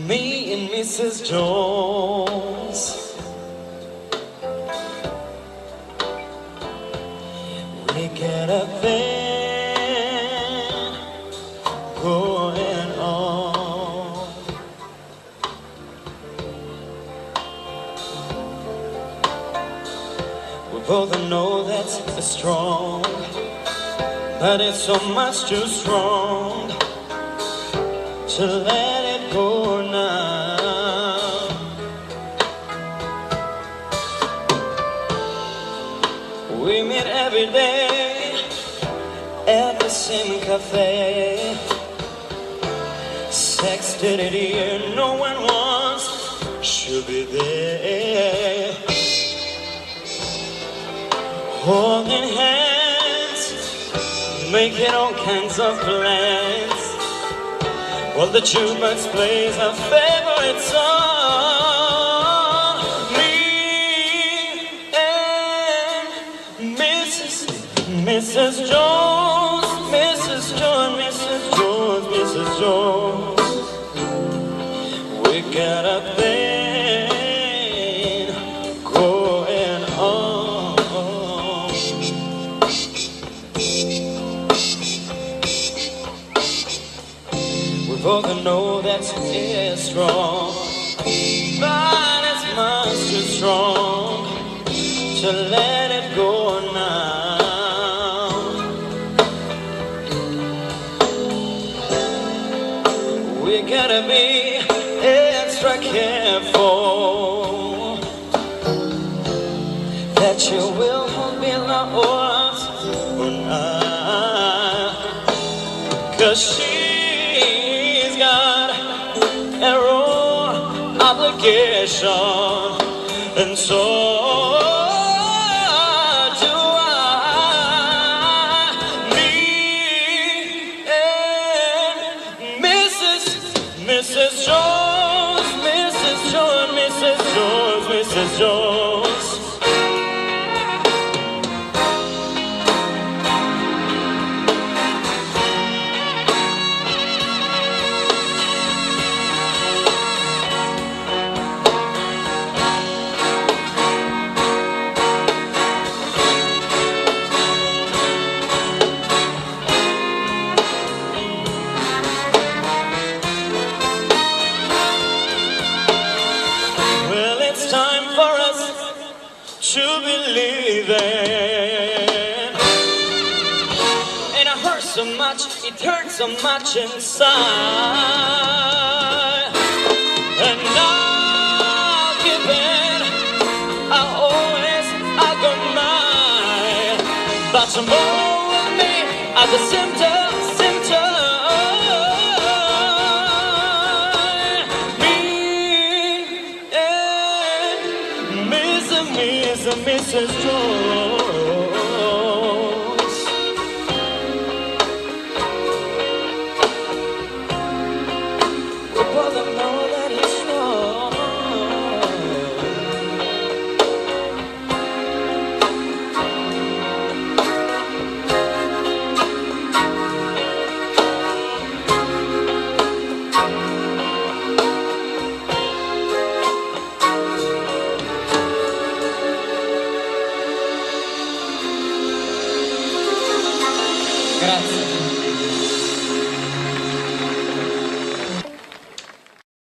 Me and Mrs. Jones, we got a thing going on. We both know that's strong, but it's so much too strong to let it go now. We meet every day at the same cafe. Sex did it here, no one wants should be there. Holding hands, making all kinds of plans, while the jukebox plays our favorite song. Me and Mrs. Jones, Mrs. Jones, Mrs. Jones, Mrs. Jones. We got a thing going on. We both know that it's strong, but it's much too strong to let it go now. We gotta be extra careful that you will be lost or not, 'cause she's got her own obligation, and so do I. Me and Mrs. Jones, Mrs. Jones, Mrs. Jones, Mrs. Jones. It's time for us to believe it. And it hurts so much, it hurts so much inside. And I'll give in, I always, I go mine. But tomorrow with me are the symptoms. Mrs. Jones, we both know that it's wrong. Grazie.